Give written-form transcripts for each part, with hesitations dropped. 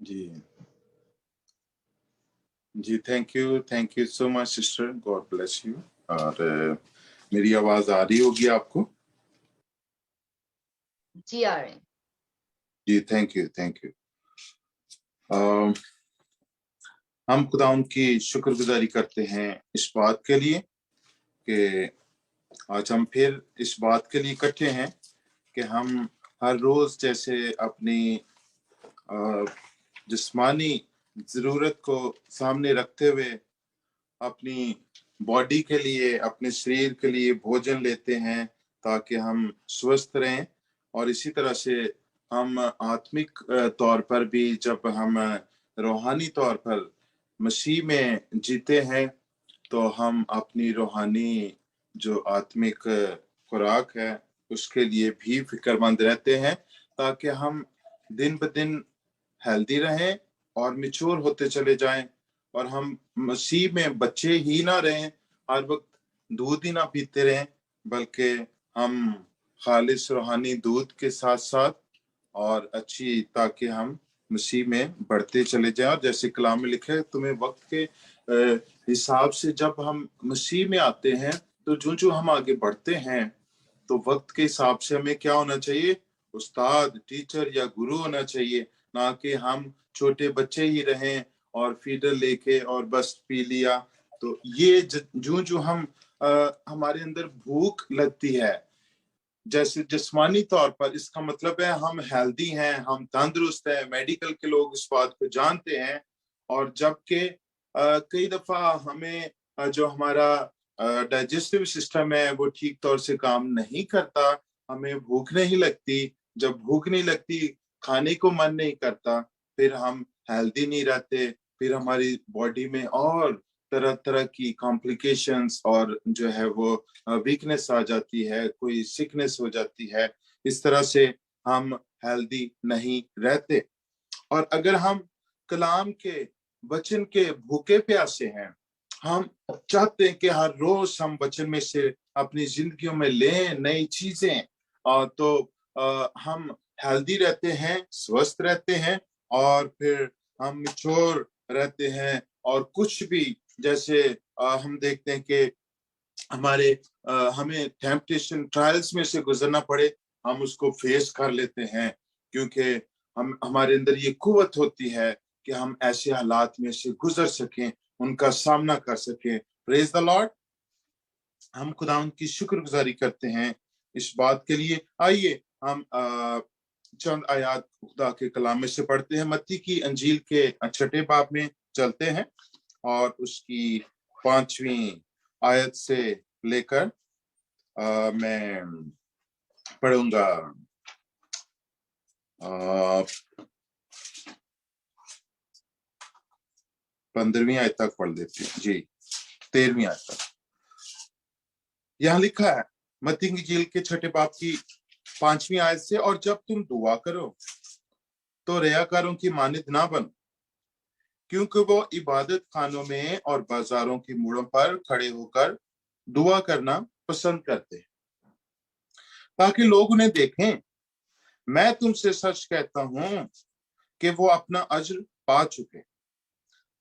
जी जी, thank you so much sister, God bless you. और मेरी आवाज आ रही होगी आपको? जी आ रहे हैं। जी, थैंक यू। हम खुदावंद की शुक्रगुजारी करते हैं इस बात के लिए कि आज हम फिर इस बात के लिए इकट्ठे हैं कि हम हर रोज जैसे अपनी जिस्मानी जरूरत को सामने रखते हुए अपनी बॉडी के लिए, अपने शरीर के लिए भोजन लेते हैं ताकि हम स्वस्थ रहें, और इसी तरह से हम आत्मिक तौर पर भी जब हम रूहानी तौर पर मसीह में जीते हैं तो हम अपनी रूहानी जो आत्मिक खुराक है उसके लिए भी फिक्रमंद रहते हैं ताकि हम दिन ब दिन हेल्दी रहें और मैच्योर होते चले जाएं, और हम मसीह में बच्चे ही ना रहें, हर वक्त दूध ही ना पीते रहें, बल्कि हम खालिस रूहानी दूध के साथ साथ और अच्छी, ताकि हम मसीह में बढ़ते चले जाएं। और जैसे कलाम में लिखे, तुम्हें वक्त के हिसाब से जब हम मसीह में आते हैं तो जो हम आगे बढ़ते हैं तो वक्त के हिसाब से हमें क्या होना चाहिए? उस्ताद, टीचर या गुरु होना चाहिए, ना कि हम छोटे बच्चे ही रहें और फीडर लेके और बस पी लिया। तो ये जो हम हमारे अंदर भूख लगती है जैसे जिस्मानी तौर पर, इसका मतलब है हम हेल्दी हैं, हम तंदुरुस्त हैं, मेडिकल के लोग इस बात को जानते हैं। और जबकि कई दफा हमें जो हमारा डाइजेस्टिव सिस्टम है वो ठीक तौर से काम नहीं करता, हमें भूख नहीं लगती। जब भूख नहीं लगती, खाने को मन नहीं करता, फिर हम हेल्दी नहीं रहते, फिर हमारी बॉडी में और तरह तरह की कॉम्प्लिकेशंस और जो है वो वीकनेस आ जाती है, कोई सिकनेस हो जाती है। इस तरह से हम हेल्दी नहीं रहते। और अगर हम कलाम के वचन के भूखे प्यासे हैं, हम चाहते हैं कि हर रोज हम वचन में से अपनी जिंदगियों में लें नई चीजें, तो हम हेल्दी रहते हैं, स्वस्थ रहते हैं, और फिर हम मिच्योर रहते हैं। और कुछ भी जैसे हम देखते हैं कि हमें टेम्पटेशन ट्रायल्स में से गुजरना पड़े, हम उसको फेस कर लेते हैं, क्योंकि हम हमारे अंदर ये कुव्वत होती है कि हम ऐसे हालात में से गुजर सकें, उनका सामना कर सकें। Praise the Lord. हम खुदावंद की शुक्रगुजारी करते हैं इस बात के लिए। आइए हम चंद आयात खुदा के कलाम में से पढ़ते हैं। मत्ती की अंजील के 6 बाब में चलते हैं और उसकी 5वीं आयत से लेकर मैं पढ़ूंगा 15वीं आयत तक पढ़ देते हैं जी, 13वीं आयत तक। यहाँ लिखा है मत्ती की अंजील के 6 बाब की 5वीं आयत से, और जब तुम दुआ करो तो रियाकारों की मानद ना बनो, क्योंकि वो इबादत खानों में और बाजारों की मोड़ों पर खड़े होकर दुआ करना पसंद करते हैं ताकि लोग उन्हें देखें। मैं तुमसे सच कहता हूं कि वो अपना अज्र पा चुके।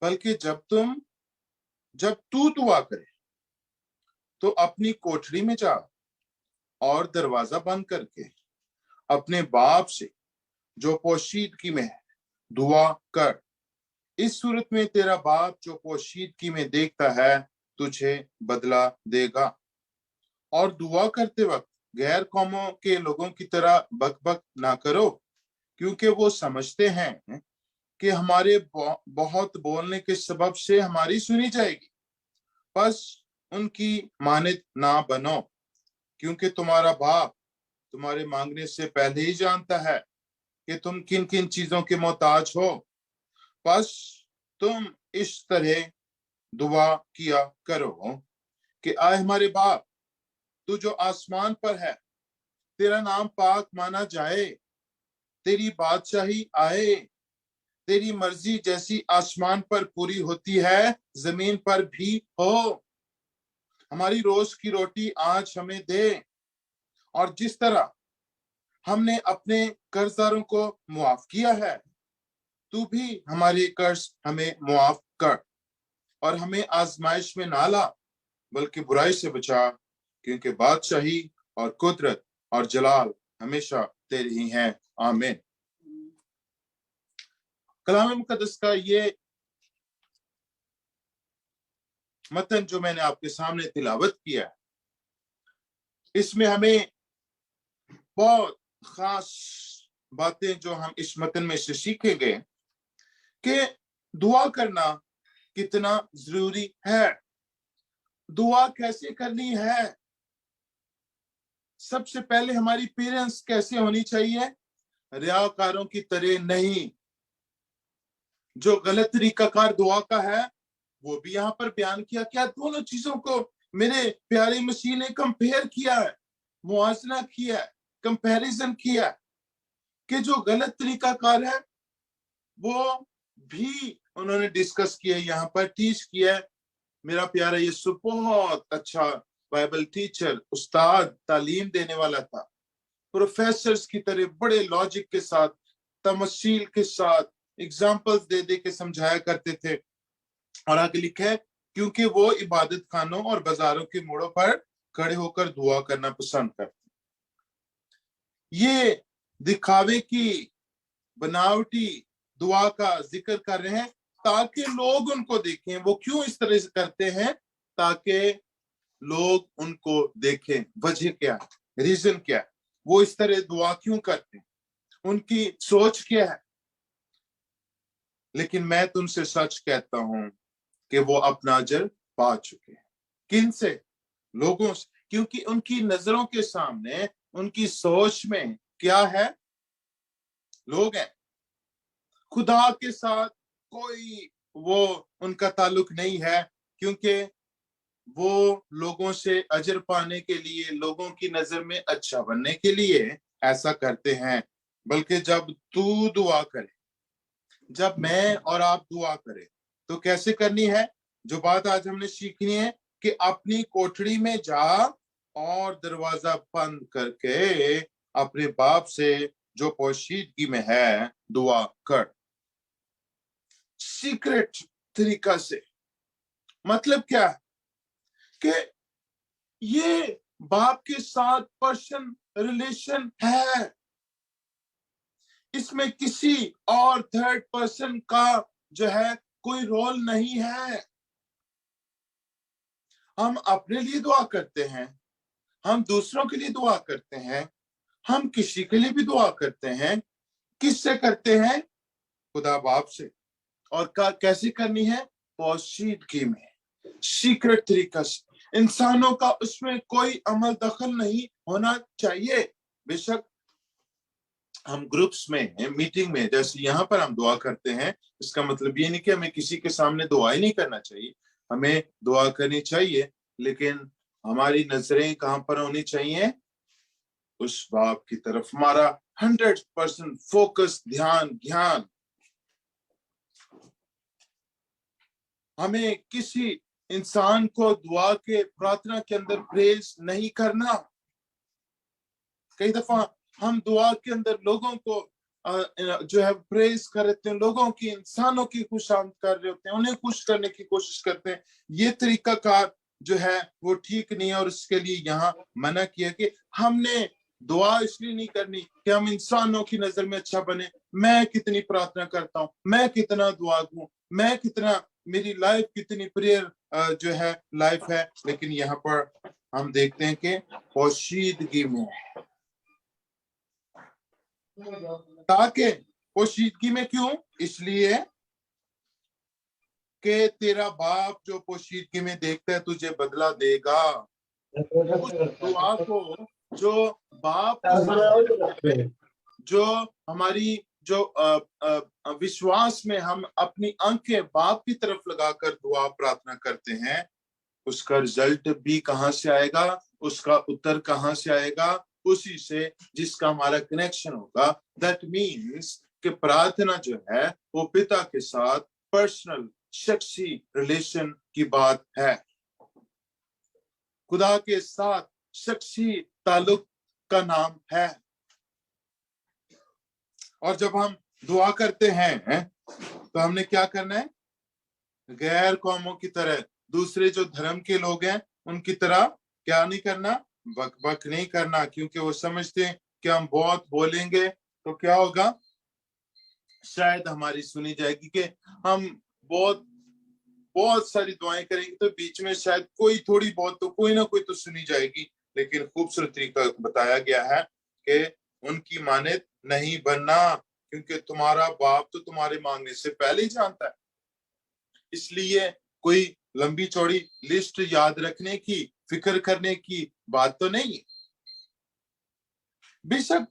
बल्कि जब तू दुआ करे तो अपनी कोठरी में जा और दरवाजा बंद करके अपने बाप से जो पोशीदगी में है दुआ कर। इस सूरत में तेरा बाप जो पोशीदगी में देखता है तुझे बदला देगा। और दुआ करते वक्त गैर कौमों के लोगों की तरह बकबक ना करो, क्योंकि वो समझते हैं कि हमारे बहुत बोलने के सबब से हमारी सुनी जाएगी। बस उनकी मानद ना बनो, क्योंकि तुम्हारा बाप तुम्हारे मांगने से पहले ही जानता है कि तुम किन किन चीजों के मोहताज हो। बस तुम इस तरह दुआ किया करो कि आए हमारे बाप, तू जो आसमान पर है, तेरा नाम पाक माना जाए, तेरी बादशाही आए, तेरी मर्जी जैसी आसमान पर पूरी होती है जमीन पर भी हो। हमारी रोज की रोटी आज हमें दे, और जिस तरह हमने अपने कर्जदारों को मुआफ किया है, तू भी हमारे कर्ज हमें मुआफ कर और हमें आजमाइश में ना ला, बल्कि बुराई से बचा, क्योंकि बादशाही और कुदरत और जलाल हमेशा तेरी ही है। आमीन। कलाम मुकद्दस का ये मतन जो मैंने आपके सामने तिलावत किया है, इसमें हमें बहुत खास बातें जो हम इस मतन में से सीखेंगे कि दुआ करना कितना जरूरी है, दुआ कैसे करनी है। सबसे पहले हमारी पेरेंट्स कैसे होनी चाहिए, रियाकारों की तरह नहीं। जो गलत तरीकाकार दुआ का है वो भी यहाँ पर बयान किया। क्या दोनों चीजों को मेरे प्यारे मसीह ने कंपेयर किया है, मुआवजा किया है, कंपैरिजन किया है कि जो गलत तरीकाकार है वो भी उन्होंने डिस्कस किया, यहाँ पर टीच किया है। मेरा प्यारा यीशु बहुत अच्छा बाइबल टीचर, उस्ताद, तालीम देने वाला था। प्रोफेसर्स की तरह बड़े लॉजिक के साथ, तमसील के साथ एग्जाम्पल्स दे दे के समझाया करते थे। और आगे लिखा है, क्योंकि वो इबादत खानों और बाजारों के मोड़ों पर खड़े होकर दुआ करना पसंद करते। ये दिखावे की बनावटी दुआ का जिक्र कर रहे हैं ताकि लोग उनको देखें। वो क्यों इस तरह से करते हैं? ताकि लोग उनको देखें। वजह क्या है, रीजन क्या है, वो इस तरह दुआ क्यों करते हैं, उनकी सोच क्या है? लेकिन मैं तुमसे सच कहता हूं कि वो अपना अजर पा चुके हैं। किन से? लोगों से। क्योंकि उनकी नजरों के सामने, उनकी सोच में क्या है? लोग हैं। खुदा के साथ कोई वो उनका ताल्लुक नहीं है, क्योंकि वो लोगों से अजर पाने के लिए, लोगों की नजर में अच्छा बनने के लिए ऐसा करते हैं। बल्कि जब तू दुआ करे, जब मैं और आप दुआ करें, तो कैसे करनी है? जो बात आज हमने सीखनी है कि अपनी कोठड़ी में जा और दरवाजा बंद करके अपने बाप से जो पोशीदगी में है दुआ कर, सीक्रेट तरीका से। मतलब क्या है कि ये बाप के साथ पर्सन रिलेशन है, इसमें किसी और थर्ड पर्सन का जो है कोई रोल नहीं है। हम अपने लिए दुआ करते हैं, हम दूसरों के लिए दुआ करते हैं, हम किसी के लिए भी दुआ करते हैं। किससे करते हैं? खुदा बाप से। और कैसे करनी है? पोशीदगी में, सीक्रेट तरीका से। इंसानों का उसमें कोई अमल दखल नहीं होना चाहिए। बेशक हम ग्रुप्स में, मीटिंग में, जैसे यहाँ पर हम दुआ करते हैं, इसका मतलब ये नहीं कि हमें किसी के सामने दुआ ही नहीं करना चाहिए। हमें दुआ करनी चाहिए, लेकिन हमारी नजरें कहां पर होनी चाहिए? उस बाप की तरफ। हमारा 100% फोकस, ध्यान, ज्ञान। हमें किसी इंसान को दुआ के, प्रार्थना के अंदर प्रेज नहीं करना। कई दफा हम दुआ के अंदर लोगों को जो है प्रेज करते हैं, लोगों की, इंसानों की खुशामद कर रहे होते हैं, उन्हें खुश करने की कोशिश करते हैं। ये तरीका कार जो है वो ठीक नहीं है। और इसके लिए यहाँ मना किया कि हमने दुआ इसलिए नहीं करनी कि हम इंसानों की नजर में अच्छा बने। मैं कितनी प्रार्थना करता हूँ, मैं कितना दुआ दूं, मैं कितना, मेरी लाइफ कितनी प्रेयर जो है लाइफ है। लेकिन यहाँ पर हम देखते हैं कि पोशीदगी में, ताकि पोशीदगी में क्यों? इसलिए कि तेरा बाप जो पोशीदगी में देखता है तुझे बदला देगा। उस दुआ को जो बाप जो हमारी जो विश्वास में हम अपनी आंखें बाप की तरफ लगाकर दुआ प्रार्थना करते हैं, उसका रिजल्ट भी कहां से आएगा? उसका उत्तर कहां से आएगा? उसी से जिसका हमारा कनेक्शन होगा। दैट मीन्स कि प्रार्थना जो है वो पिता के साथ पर्सनल, शख्सी रिलेशन की बात है। खुदा के साथ शख्सी ताल्लुक का नाम है। और जब हम दुआ करते हैं तो हमने क्या करना है? गैर कौमों की तरह, दूसरे जो धर्म के लोग हैं उनकी तरह क्या नहीं करना? बक बक नहीं करना, क्योंकि वो समझते हैं कि हम बहुत बोलेंगे तो क्या होगा, शायद हमारी सुनी जाएगी। कि हम बहुत बहुत सारी दुआएं करेंगे तो बीच में शायद कोई थोड़ी बहुत तो कोई ना कोई तो सुनी जाएगी। लेकिन खूबसूरत तरीका बताया गया है कि उनकी मानद नहीं बनना, क्योंकि तुम्हारा बाप तो तुम्हारे मांगने से पहले ही जानता है। इसलिए कोई लंबी चौड़ी लिस्ट याद रखने की, फिक्र करने की बात तो नहीं। बेशक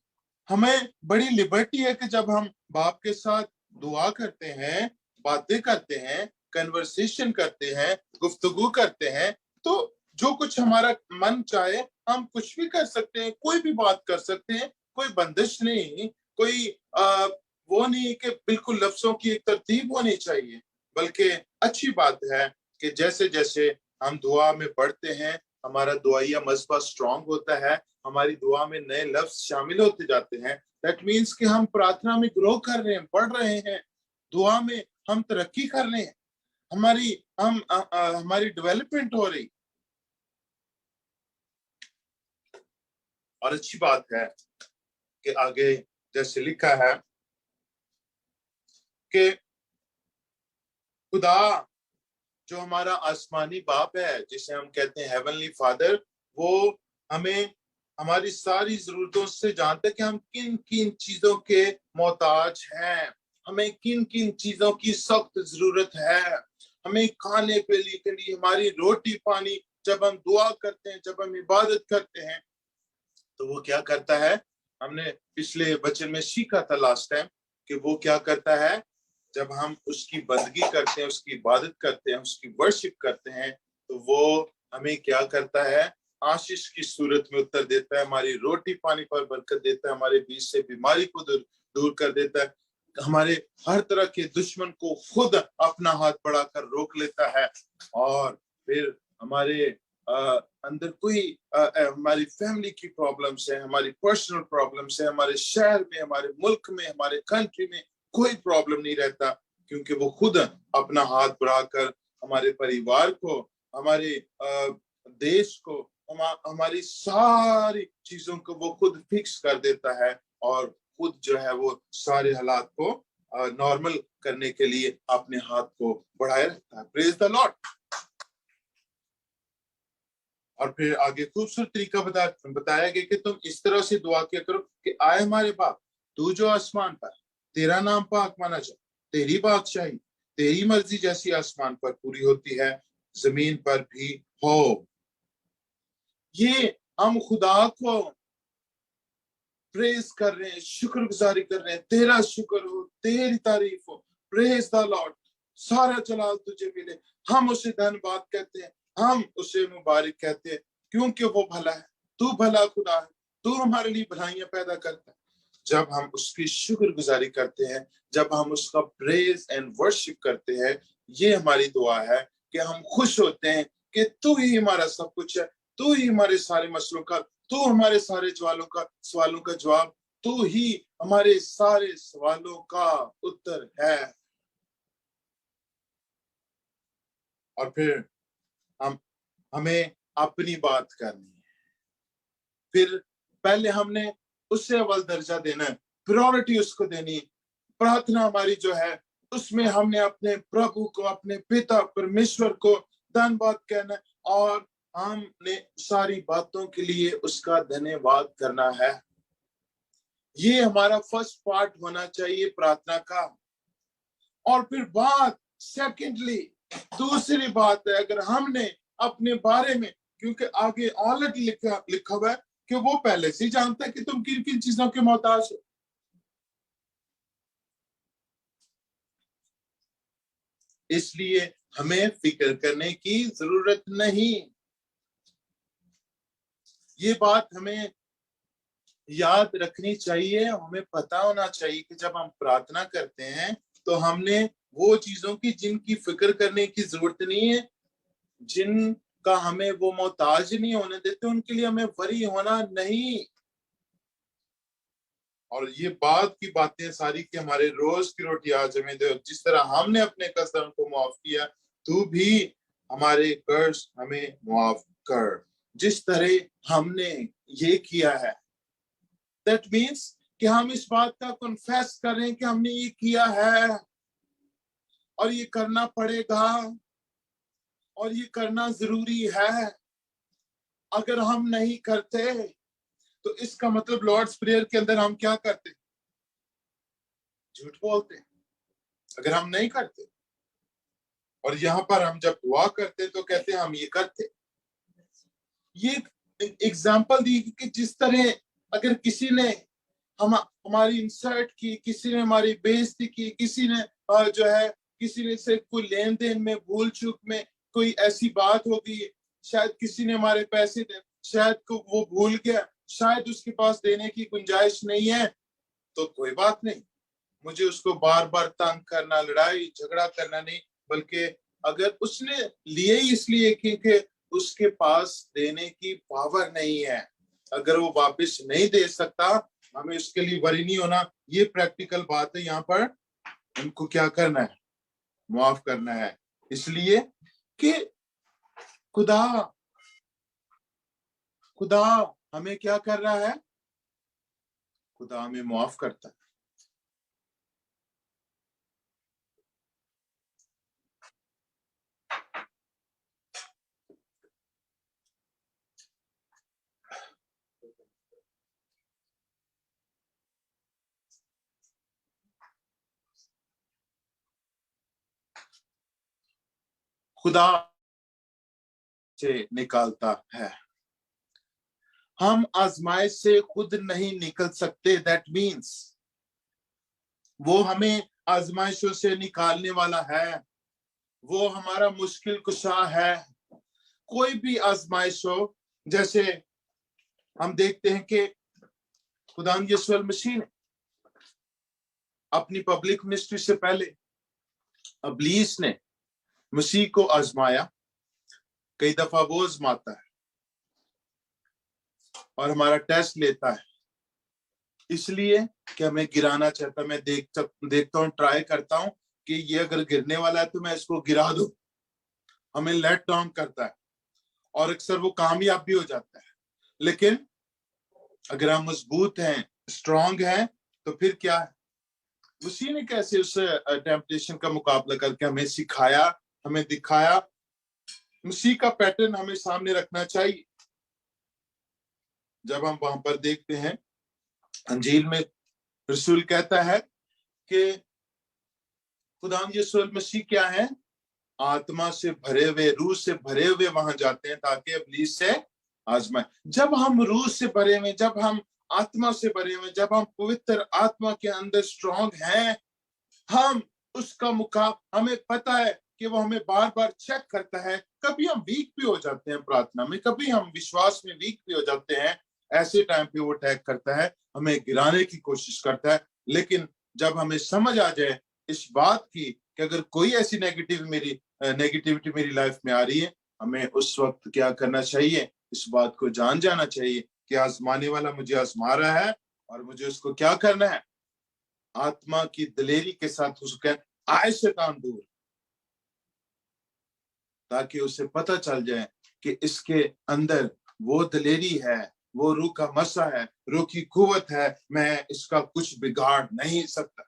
हमें बड़ी लिबर्टी है कि जब हम बाप के साथ दुआ करते हैं, बातें करते हैं, कन्वर्सेशन करते हैं, गुफ्तगू करते हैं, तो जो कुछ हमारा मन चाहे हम कुछ भी कर सकते हैं, कोई भी बात कर सकते हैं, कोई बंदिश नहीं, कोई वो नहीं कि बिल्कुल लफ्जों की एक तरतीब होनी चाहिए। बल्कि अच्छी बात है कि जैसे जैसे हम दुआ में बढ़ते हैं, हमारा दुआया मजबा स्ट्रांग होता है, हमारी दुआ में नए लफ्ज शामिल होते जाते हैं। दैट मीन्स कि हम प्रार्थना में ग्रो कर रहे हैं, बढ़ रहे हैं, दुआ में हम तरक्की कर रहे हैं, हमारी डेवलपमेंट हो रही। और अच्छी बात है कि आगे जैसे लिखा है कि खुदा जो हमारा आसमानी बाप है, जिसे हम कहते हैं हेवनली फादर, वो हमें हमारी सारी जरूरतों से जानते हैं कि हम किन किन चीजों के मोहताज हैं, हमें किन किन चीजों की सख्त जरूरत है। हमें खाने के लिए हमारी रोटी पानी, जब हम दुआ करते हैं, जब हम इबादत करते हैं, तो वो क्या करता है? हमने पिछले वचन में सीखा था लास्ट टाइम कि वो क्या करता है, जब हम उसकी बंदगी करते हैं, उसकी इबादत करते हैं, उसकी वर्शिप करते हैं, तो वो हमें क्या करता है? आशीष की सूरत में उत्तर देता है, हमारी रोटी पानी पर बरकत देता है, हमारे बीच से बीमारी को दूर कर देता है, हमारे हर तरह के दुश्मन को खुद अपना हाथ बढ़ाकर रोक लेता है। और फिर हमारे अंदर कोई हमारी फैमिली की प्रॉब्लम्स है, हमारी पर्सनल प्रॉब्लम्स है, हमारे शहर में, हमारे मुल्क में, हमारे कंट्री में कोई प्रॉब्लम नहीं रहता, क्योंकि वो खुद अपना हाथ बढ़ाकर हमारे परिवार को, हमारे देश को, हमारी सारी चीजों को वो खुद फिक्स कर देता है, और खुद जो है वो सारे हालात को नॉर्मल करने के लिए अपने हाथ को बढ़ाए रखता है। Praise the Lord. और फिर आगे खूबसूरत तरीका बताया गया कि तुम इस तरह से दुआ किया करो कि आए हमारे बाप, तू जो आसमान पर, तेरा नाम पाक माना जाए, तेरी बादशाही, तेरी मर्जी जैसी आसमान पर पूरी होती है, जमीन पर भी हो। ये हम खुदा को प्रेज कर रहे हैं, शुक्रगुजारी कर रहे हैं, तेरा शुक्र हो, तेरी तारीफ हो, प्रेज द लॉर्ड, सारा जलाल तुझे मिले। हम उसे धन्यवाद कहते हैं, हम उसे मुबारक कहते हैं, क्योंकि वो भला है, तू भला खुदा है, तू हमारे लिए भलाइयां पैदा करता है। जब हम उसकी शुक्रगुजारी करते हैं, जब हम उसका प्रेज एंड वर्शिप करते हैं, ये हमारी दुआ है कि हम खुश होते हैं कि तू ही हमारा सब कुछ है, तू ही हमारे सारे मसलों का, तू हमारे सारे सवालों का जवाब, तू ही हमारे सारे सवालों का उत्तर है। और फिर हम हमें अपनी बात करनी है। फिर पहले हमने उससे अव्वल दर्जा देना है, प्रायोरिटी उसको देनी। प्रार्थना हमारी जो है उसमें हमने अपने प्रभु को, अपने पिता परमेश्वर को धन्यवाद कहना है, और हमने सारी बातों के लिए उसका धन्यवाद करना है। ये हमारा फर्स्ट पार्ट होना चाहिए प्रार्थना का। और फिर बात सेकेंडली, दूसरी बात है, अगर हमने अपने बारे में, क्योंकि आगे ऑलरेडी लिखा हुआ है कि वो पहले से जानता है कि तुम किन किन चीजों के मोहताज हो, इसलिए हमें फिक्र करने की जरूरत नहीं। ये बात हमें याद रखनी चाहिए, हमें पता होना चाहिए कि जब हम प्रार्थना करते हैं तो हमने वो चीजों की जिनकी फिक्र करने की जरूरत नहीं है, जिनका हमें वो मोहताज नहीं होने देते, उनके लिए हमें वरी होना नहीं। और ये बात की बातें सारी कि हमारे रोज की रोटी आज हमें दे, जिस तरह हमने अपने कसम को माफ किया तू भी हमारे कर्ज हमें माफ कर, जिस तरह हमने ये किया है। दैट मीन्स कि हम इस बात का कन्फेस करें कि हमने ये किया है और ये करना पड़ेगा और ये करना जरूरी है। अगर हम नहीं करते तो इसका मतलब लॉर्ड्स प्रेयर के अंदर हम क्या करते? झूठ बोलते। अगर हम नहीं करते और यहाँ पर हम जब दुआ करते तो कहते हम ये करते। ये एग्जाम्पल दी कि जिस तरह अगर किसी ने हमारी इंसल्ट की, किसी ने हमारी बेइज्जती की, किसी ने जो है किसी ने से कोई लेन देन में भूल चूक में कोई ऐसी बात हो गई, शायद किसी ने हमारे पैसे दे, शायद को वो भूल गया, शायद उसके पास देने की गुंजाइश नहीं है, तो कोई बात नहीं, मुझे उसको बार बार तंग करना, लड़ाई झगड़ा करना नहीं, बल्कि अगर उसने लिए इसलिए क्योंकि उसके पास देने की पावर नहीं है, अगर वो वापस नहीं दे सकता, हमें उसके लिए वरी नहीं होना। ये प्रैक्टिकल बात है। यहाँ पर उनको क्या करना है? माफ करना है, इसलिए कि खुदा खुदा हमें क्या कर रहा है? खुदा हमें माफ करता है। खुदा से निकालता है। हम आजमाइश से खुद नहीं निकल सकते। दैट मीन्स वो हमें आजमाइशों से निकालने वाला है, वो हमारा मुश्किल कुशा है। कोई भी आजमाइश हो, जैसे हम देखते हैं कि खुदा यीशु मसीह ने अपनी पब्लिक मिनिस्ट्री से पहले इब्लीस ने मसीह को आजमाया। कई दफा वो आजमाता है और हमारा टेस्ट लेता है, इसलिए कि हमें गिराना चाहता। मैं देखता हूँ, ट्राई करता हूँ कि ये अगर गिरने वाला है तो मैं इसको गिरा दूं। हमें लेट डाउन करता है और अक्सर वो कामयाब भी हो जाता है। लेकिन अगर हम मजबूत हैं, स्ट्रांग हैं, तो फिर क्या है? उसी ने कैसे उस टेम्पटेशन का मुकाबला करके हमें सिखाया, हमें दिखाया। उसी का पैटर्न हमें सामने रखना चाहिए। जब हम वहां पर देखते हैं अंजील में रसूल कहता है कि खुदा यीशु मसीह क्या है? आत्मा से भरे हुए, रूह से भरे हुए वहां जाते हैं ताकि इब्लीस से आजमाए। जब हम रूह से भरे हुए, जब हम आत्मा से भरे हुए, जब हम पवित्र आत्मा के अंदर स्ट्रांग हैं, हम उसका हमें पता है कि वो हमें बार बार चेक करता है। कभी हम वीक भी हो जाते हैं प्रार्थना में, कभी हम विश्वास में वीक भी हो जाते हैं। ऐसे टाइम पे वो अटैक करता है, हमें गिराने की कोशिश करता है। लेकिन जब हमें समझ आ जाए इस बात की कि अगर कोई ऐसी नेगेटिविटी मेरी लाइफ में आ रही है, हमें उस वक्त क्या करना चाहिए? इस बात को जान जाना चाहिए कि आजमाने वाला मुझे आजमा रहा है और मुझे उसको क्या करना है? आत्मा की दिलेरी के साथ उसके आय शैतान दूर, ताकि उसे पता चल जाए कि इसके अंदर वो दिलेरी है, वो रूह का मसा है, रूह की कुवत है, मैं इसका कुछ बिगाड़ नहीं सकता।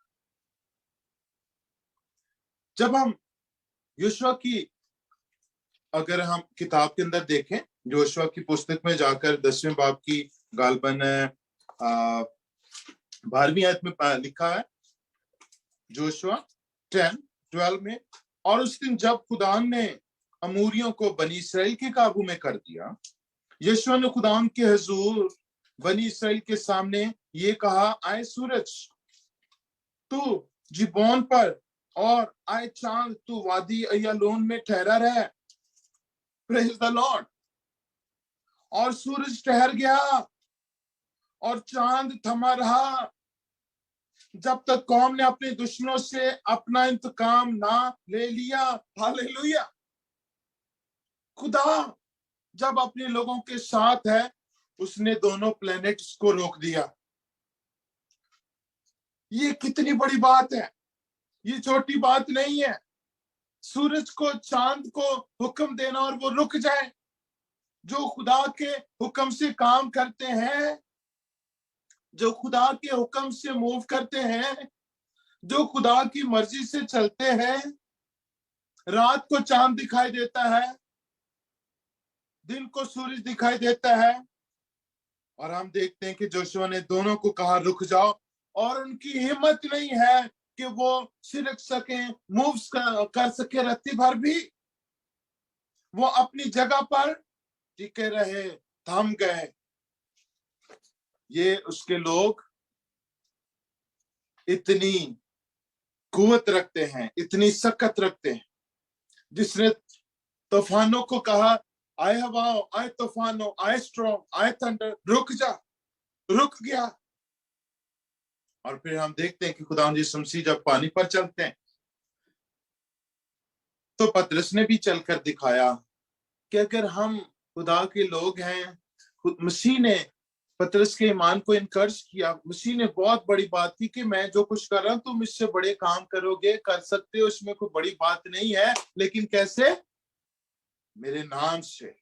जब हम योशुआ की अगर हम किताब के अंदर देखें, योशुआ की पुस्तक में जाकर 10वें बाब की गालबन 12वीं आयत में लिखा है, जोशुआ 10:12 में, और उस दिन जब खुदान ने अमूरियों को बनी इसराइल के काबू में कर दिया, यीशु ने खुदान के हुजूर बनी इसराइल के सामने ये कहा, आए सूरज तू जिबोन पर और आए चांद तू वादी अय्यालोन में ठहरा रहे। Praise the Lord. और सूरज ठहर गया और चांद थमा रहा जब तक कौम ने अपने दुश्मनों से अपना इंतकाम ना ले लिया। हालेलुया। खुदा जब अपने लोगों के साथ है, उसने दोनों प्लैनेट्स को रोक दिया। ये कितनी बड़ी बात है, ये छोटी बात नहीं है। सूरज को, चांद को हुक्म देना और वो रुक जाए। जो खुदा के हुक्म से काम करते हैं, जो खुदा के हुक्म से मूव करते हैं, जो खुदा की मर्जी से चलते हैं, रात को चांद दिखाई देता है, दिन को सूरज दिखाई देता है। और हम देखते हैं कि जोशुआ ने दोनों को कहा रुक जाओ, और उनकी हिम्मत नहीं है कि वो सिरक सके, मूव्स कर सके रत्ती भर भी। वो अपनी जगह पर टिके रहे, थम गए। ये उसके लोग इतनी कुवत रखते हैं, इतनी सकत रखते हैं, जिसने तूफानों को कहा, आए हवाओं, आए तूफानों, आए स्ट्रॉन्ग, आए थंडर, रुक जा, रुक गया। और फिर हम देखते हैं कि खुदा यीशु मसीह जब पानी पर चलते हैं, तो पतरस ने भी चलकर दिखाया कि अगर हम खुदा के लोग हैं, मसीह ने पतरस के ईमान को इनकरेज किया। मसीह ने बहुत बड़ी बात की कि मैं जो कुछ कर रहा हूं तुम इससे बड़े काम करोगे, कर सकते हो, इसमें कोई बड़ी बात नहीं है, लेकिन कैसे? मेरे नाम से।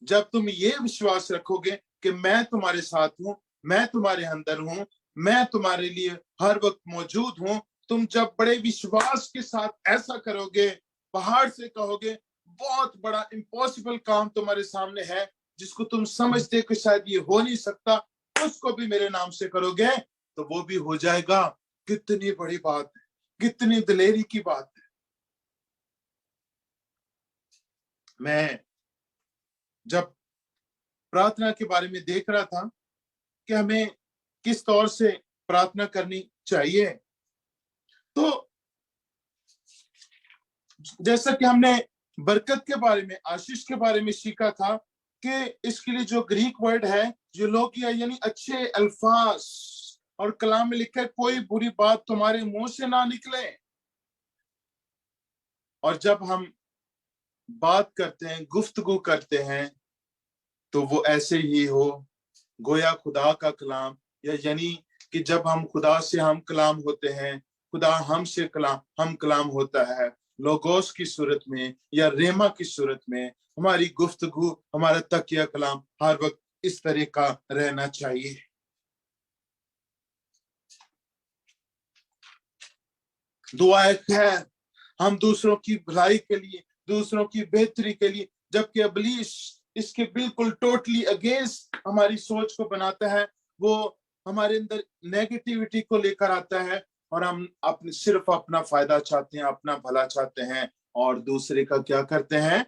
जब तुम ये विश्वास रखोगे कि मैं तुम्हारे साथ हूं, मैं तुम्हारे अंदर हूं, मैं तुम्हारे लिए हर वक्त मौजूद हूं, तुम जब बड़े विश्वास के साथ ऐसा करोगे, पहाड़ से कहोगे बहुत बड़ा इम्पॉसिबल काम तुम्हारे सामने है, जिसको तुम समझते कि शायद ये हो नहीं सकता, उसको भी मेरे नाम से करोगे तो वो भी हो जाएगा। कितनी बड़ी बात है, कितनी दिलेरी की बात है। मैं जब प्रार्थना के बारे में देख रहा था कि हमें किस तौर से प्रार्थना करनी चाहिए, तो जैसा कि हमने बरकत के बारे में, आशीष के बारे में सीखा था कि इसके लिए जो ग्रीक वर्ड है, जो लोग यानी अच्छे अल्फाज और कलाम में लिखा है, कोई बुरी बात तुम्हारे मुंह से ना निकले। और जब हम बात करते हैं, गुफ्तगू करते हैं, तो वो ऐसे ही हो गोया खुदा का कलाम, या यानी कि जब हम खुदा से हम कलाम होते हैं, खुदा हमसे हम कलाम होता है, लोगोस की सूरत में या रेमा की सूरत में, हमारी गुफ्तगू, हमारा तकिया कलाम हर वक्त इस तरह का रहना चाहिए। दुआए खैर हम दूसरों की भलाई के लिए, दूसरों की बेहतरी के लिए, जबकि इब्लीस इसके बिल्कुल टोटली अगेंस्ट हमारी सोच को बनाता है, वो हमारे अंदर नेगेटिविटी को लेकर आता है, और हम अपने सिर्फ अपना फायदा चाहते हैं, अपना भला चाहते हैं, और दूसरे का क्या करते हैं?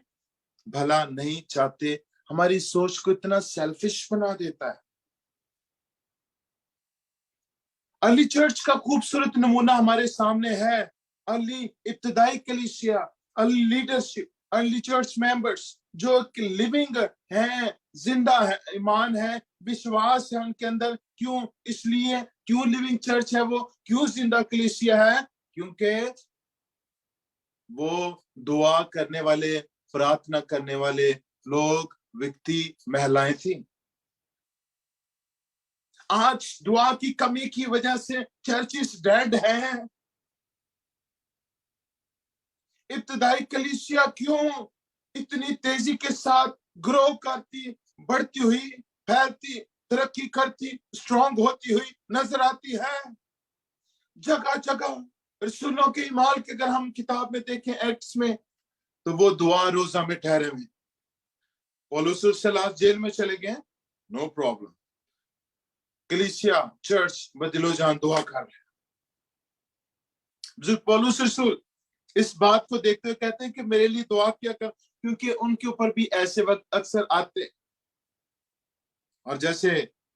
भला नहीं चाहते। हमारी सोच को इतना सेल्फिश बना देता है। अर्ली चर्च का खूबसूरत नमूना हमारे सामने है। अर्ली इब्तदाई कलीसिया, early leadership, early church members जो लिविंग हैं, जिंदा है, ईमान है, विश्वास है उनके अंदर। क्यों? इसलिए क्यों लिविंग चर्च है वो, क्यों जिंदा कलीसिया है? क्योंकि वो दुआ करने वाले, प्रार्थना करने वाले लोग, व्यक्ति, महिलाएं थी। आज दुआ की कमी की वजह से चर्चेस डेड हैं। इब्तदाई कलीसिया क्यों इतनी तेजी के साथ ग्रो करती, बढ़ती हुई, फैलती, तरक्की करती, स्ट्रांग होती हुई नजर आती है? जगह जगह रसूलों के ईमाल के अगर हम किताब में देखें, एक्ट्स में, तो वो दुआ रोजा में ठहरे हुए। पौलुस सलास जेल में चले गए, नो प्रॉब्लम, कलीसिया चर्च बदिलो जान दुआ कर रहे। पौलुस रसूल इस बात को देखते हुए कहते हैं कि मेरे लिए दुआ किया कर, क्योंकि उनके ऊपर भी ऐसे वक्त अक्सर आते। और जैसे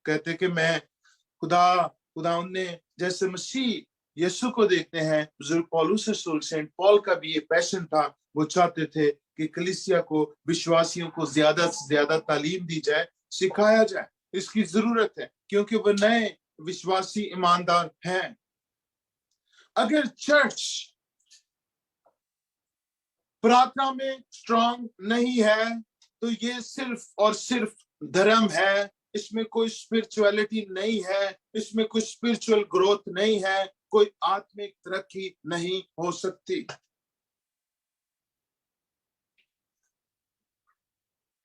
कहते कि मैं खुदा उनने जैसे मसीह यीशु को देखते हैं, बुजुर्ग पौलुस रसूल, सेंट पॉल का भी ये पैशन था, वो चाहते थे कि कलीसिया को, विश्वासियों को ज्यादा से ज्यादा तालीम दी जाए, सिखाया जाए। इसकी जरूरत है क्योंकि वो नए विश्वासी ईमानदार हैं। अगर चर्च प्रार्थना में स्ट्रांग नहीं है, तो ये सिर्फ और सिर्फ धर्म है, इसमें कोई स्पिरिचुअलिटी नहीं है, इसमें कोई स्पिरिचुअल ग्रोथ नहीं है, कोई आत्मिक तरक्की नहीं हो सकती।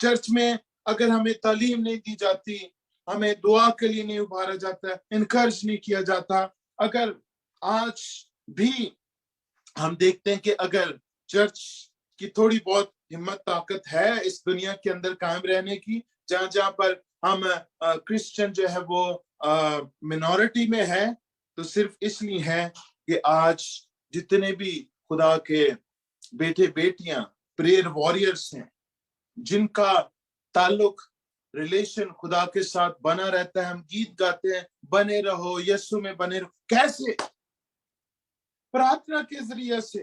चर्च में अगर हमें तालीम नहीं दी जाती, हमें दुआ के लिए नहीं उभारा जाता, इनकरेज नहीं किया जाता, अगर आज भी हम देखते हैं कि अगर चर्च की थोड़ी बहुत हिम्मत ताकत है इस दुनिया के अंदर कायम रहने की, जहां जहां पर हम क्रिश्चियन जो है वो मिनॉरिटी में है, तो सिर्फ इसलिए है कि आज जितने भी खुदा के बेटे बेटियां प्रेयर वॉरियर्स हैं, जिनका ताल्लुक रिलेशन खुदा के साथ बना रहता है, हम गीत गाते हैं, बने रहो यीशु में बने रहो। कैसे? प्रार्थना के जरिए से,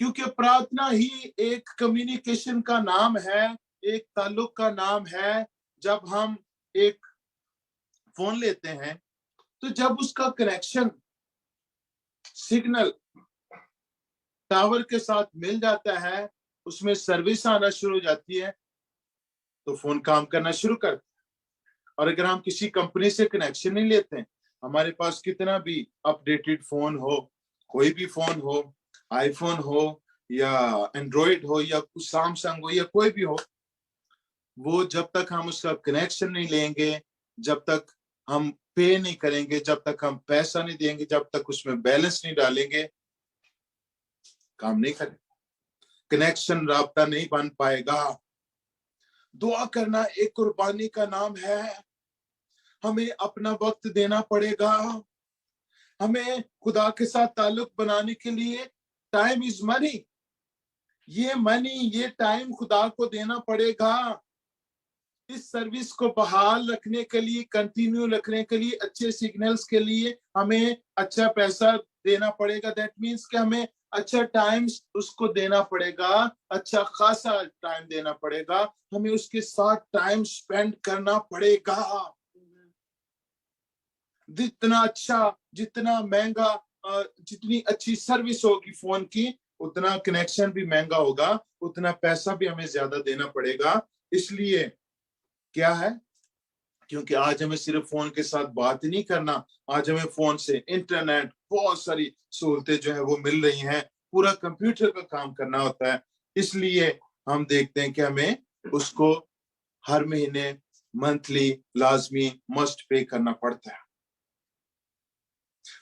क्योंकि प्रार्थना ही एक कम्युनिकेशन का नाम है, एक ताल्लुक का नाम है। जब हम एक फोन लेते हैं तो जब उसका कनेक्शन सिग्नल टावर के साथ मिल जाता है, उसमें सर्विस आना शुरू हो जाती है, तो फोन काम करना शुरू करता है। और अगर हम किसी कंपनी से कनेक्शन नहीं लेते हैं, हमारे पास कितना भी अपडेटेड फोन हो, कोई भी फोन हो, आईफोन हो या एंड्रॉइड हो या कुछ सैमसंग हो या कोई भी हो, वो जब तक हम उसका कनेक्शन नहीं लेंगे, जब तक हम पे नहीं करेंगे, जब तक हम पैसा नहीं देंगे, जब तक उसमें बैलेंस नहीं डालेंगे, काम नहीं करेगा, कनेक्शन राब्ता नहीं बन पाएगा। दुआ करना एक कुर्बानी का नाम है। हमें अपना वक्त देना पड़ेगा। हमें खुदा के साथ ताल्लुक बनाने के लिए टाइम इज मनी, ये टाइम खुदा को देना पड़ेगा। इस सर्विस को बहाल रखने के लिए, कंटिन्यू रखने के लिए, अच्छे सिग्नल्स के लिए हमें अच्छा पैसा देना पड़ेगा। दैट मीन्स कि हमें अच्छा टाइम उसको देना पड़ेगा, अच्छा खासा टाइम देना पड़ेगा, हमें उसके साथ टाइम स्पेंड करना पड़ेगा। जितना अच्छा, जितना महंगा, जितनी अच्छी सर्विस होगी फोन की, उतना कनेक्शन भी महंगा होगा, उतना पैसा भी हमें ज्यादा देना पड़ेगा। इसलिए क्या है, क्योंकि आज हमें सिर्फ फोन के साथ बात नहीं करना, आज हमें फोन से इंटरनेट, बहुत सारी सहूलतें जो है वो मिल रही हैं, पूरा कंप्यूटर का काम करना होता है। इसलिए हम देखते हैं कि हमें उसको हर महीने मंथली लाजमी मस्ट पे करना पड़ता है।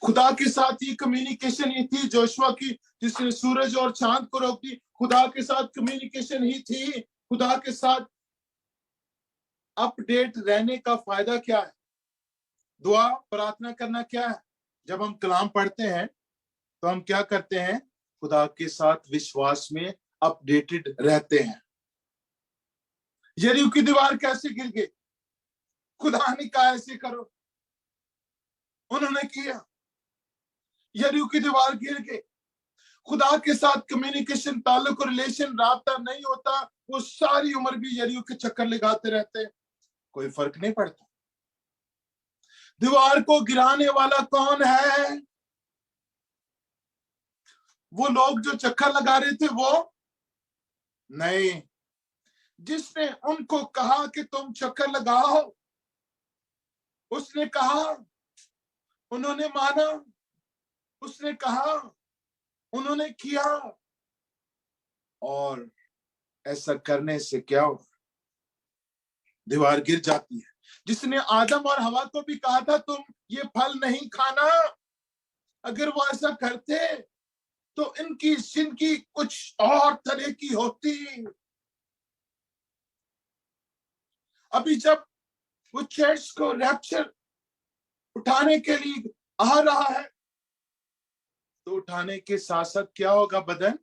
खुदा के साथ ही कम्युनिकेशन ही थी जोशुआ की, जिसने सूरज और चांद को रोक दी। खुदा के साथ कम्युनिकेशन ही थी। खुदा के साथ अपडेट रहने का फायदा क्या है? दुआ प्रार्थना करना क्या है? जब हम कलाम पढ़ते हैं तो हम क्या करते हैं? खुदा के साथ विश्वास में अपडेटेड रहते हैं। यरीहो की दीवार कैसे गिर गई? खुदा ने कहा ऐसे करो, उन्होंने किया, यरीहो की दीवार गिर गई। खुदा के साथ कम्युनिकेशन, ताल्लुक और रिलेशन, राब्ता नहीं होता, वो सारी उम्र भी यरीहो के चक्कर लगाते रहते हैं, कोई फर्क नहीं पड़ता। दीवार को गिराने वाला कौन है? वो लोग जो चक्कर लगा रहे थे वो नहीं, जिसने उनको कहा कि तुम चक्कर लगाओ, उसने कहा, उन्होंने माना, उसने कहा, उन्होंने किया, और ऐसा करने से क्या हो? दीवार गिर जाती है। जिसने आदम और हवा को भी कहा था तुम ये फल नहीं खाना, अगर वो ऐसा करते तो इनकी जिंदगी कुछ और तरह की होती। अभी जब वो चर्च को रैप्चर उठाने के लिए आ रहा है, तो उठाने के साथ साथ क्या होगा? बदन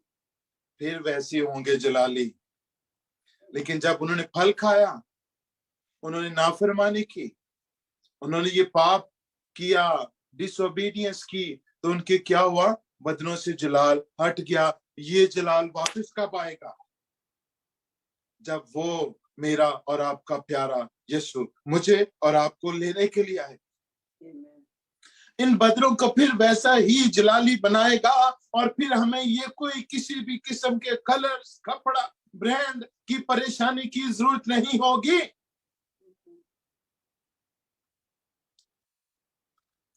फिर वैसे होंगे जलाली। लेकिन जब उन्होंने फल खाया, उन्होंने नाफरमानी की, उन्होंने ये पाप किया, डिसोबीडियंस की, तो उनके क्या हुआ? बदनों से जलाल हट गया। ये जलाल वापस कब आएगा? जब वो मेरा और आपका प्यारा यीशु मुझे और आपको लेने के लिए आए। इन बदरों को फिर वैसा ही जलाली बनाएगा, और फिर हमें ये कोई किसी भी किस्म के कलर्स, कपड़ा, ब्रांड की परेशानी की जरूरत नहीं होगी।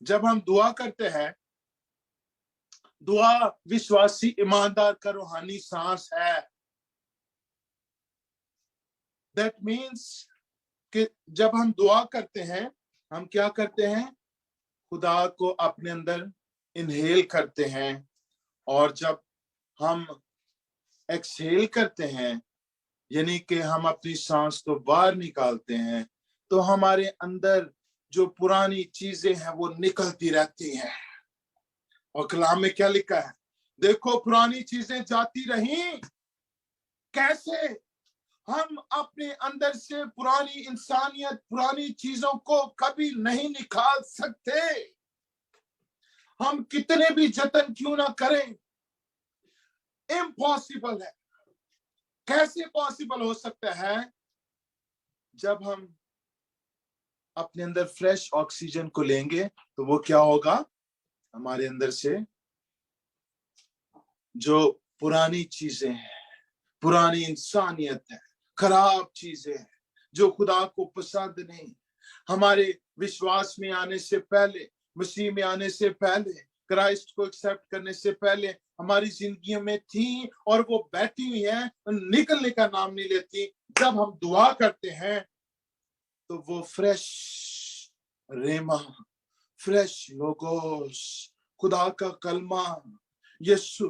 जब हम दुआ करते हैं, दुआ विश्वासी ईमानदार का रूहानी सांस है। दैट मीन्स कि जब हम दुआ करते हैं, हम क्या करते हैं, खुदा को अपने अंदर इनहेल करते हैं, और जब हम एक्सहेल करते हैं, यानी कि हम अपनी सांस तो बाहर निकालते हैं, तो हमारे अंदर जो पुरानी चीजें हैं वो निकलती रहती हैं। और कलाम में क्या लिखा है, देखो पुरानी चीजें जाती रही। कैसे? हम अपने अंदर से पुरानी इंसानियत, पुरानी चीजों को कभी नहीं निकाल सकते। हम कितने भी जतन क्यों ना करें, इम्पॉसिबल है। कैसे पॉसिबल हो सकता है? जब हम अपने अंदर फ्रेश ऑक्सीजन को लेंगे तो वो क्या होगा, हमारे अंदर से जो पुरानी चीजें हैं, पुरानी इंसानियत है, खराब चीजें हैं जो खुदा को पसंद नहीं, हमारे विश्वास में आने से पहले, मसीह में आने से पहले, क्राइस्ट को एक्सेप्ट करने से पहले हमारी जिंदगी में थी, और वो बैठी हुई है, निकलने का नाम नहीं लेती। जब हम दुआ करते हैं तो वो फ्रेश रेमा, फ्रेश लोगोस, खुदा का कलमा, यीशु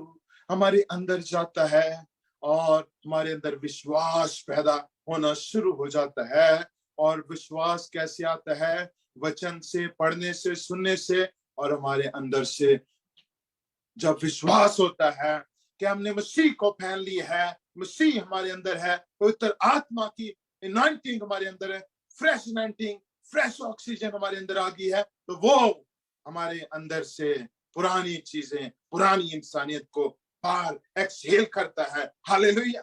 हमारे अंदर जाता है, और हमारे अंदर विश्वास पैदा होना शुरू हो जाता है। और विश्वास कैसे आता है? वचन से, पढ़ने से, सुनने से, और हमारे अंदर से जब विश्वास होता है कि हमने मसीह को पहन लिया है, मसीह हमारे अंदर है, पवित्र आत्मा की एनॉइंटिंग हमारे अंदर है, फ्रेश एनॉइंटिंग, फ्रेश ऑक्सीजन हमारे अंदर आ गई है, तो वो हमारे अंदर से पुरानी चीजें, पुरानी इंसानियत को बाहर एक्सहेल करता है। हालेलुया।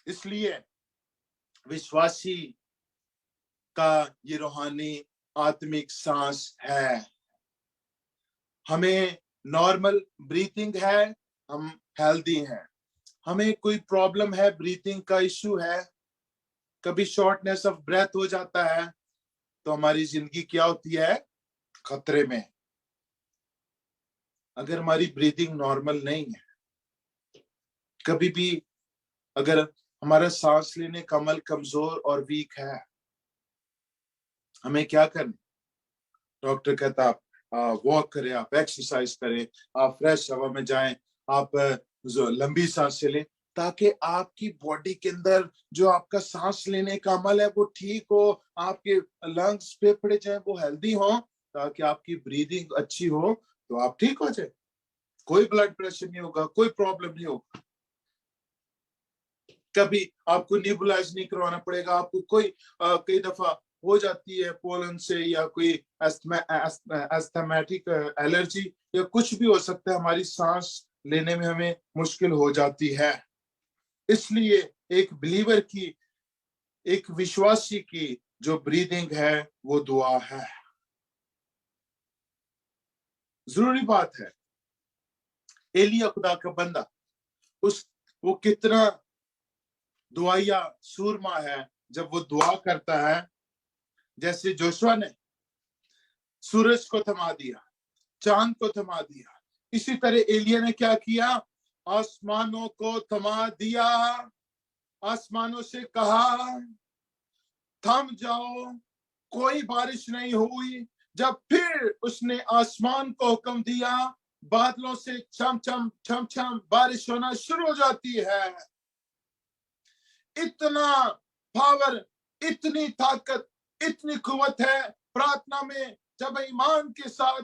इसलिए विश्वासी का ये रूहानी आत्मिक सांस है। हमें नॉर्मल ब्रीथिंग है, हम हेल्दी हैं। हमें कोई प्रॉब्लम है, ब्रीथिंग का इशू है, कभी शॉर्टनेस ऑफ ब्रेथ हो जाता है, तो हमारी जिंदगी क्या होती है? खतरे में। अगर हमारी ब्रीथिंग नॉर्मल नहीं है, कभी भी अगर हमारा सांस लेने का अमल कमजोर और वीक है, हमें क्या करना? डॉक्टर कहता आप वॉक करें, आप एक्सरसाइज करें, आप फ्रेश हवा में जाएं, आप जो लंबी सांस लें, ताकि आपकी बॉडी के अंदर जो आपका सांस लेने का अमल है वो ठीक हो, आपके लंग्स, फेफड़े जो है वो हेल्दी हो, ताकि आपकी ब्रीदिंग अच्छी हो, तो आप ठीक हो जाए। कोई ब्लड प्रेशर नहीं होगा, कोई प्रॉब्लम नहीं होगा, कभी आपको न्यूबुलाइज नहीं करवाना पड़ेगा। आपको कोई कई दफा हो जाती है पोलन से, या कोई एस्थमेटिक एलर्जी, या कुछ भी हो सकता है, हमारी सांस लेने में हमें मुश्किल हो जाती है। इसलिए एक बिलीवर की, एक विश्वासी की जो ब्रीदिंग है वो दुआ है। जरूरी बात है। एलिया खुदा का बंदा, वो कितना दुआया सूरमा है। जब वो दुआ करता है, जैसे जोशुआ ने सूरज को थमा दिया, चांद को थमा दिया, इसी तरह एलिया ने क्या किया? आसमानों को थमा दिया, आसमानों से कहा थम जाओ, कोई बारिश नहीं हुई। जब फिर उसने आसमान को हुक्म दिया, बादलों से छम छम बारिश होना शुरू हो जाती है। इतना पावर, इतनी ताकत, इतनी कुव्वत है प्रार्थना में, जब ईमान के साथ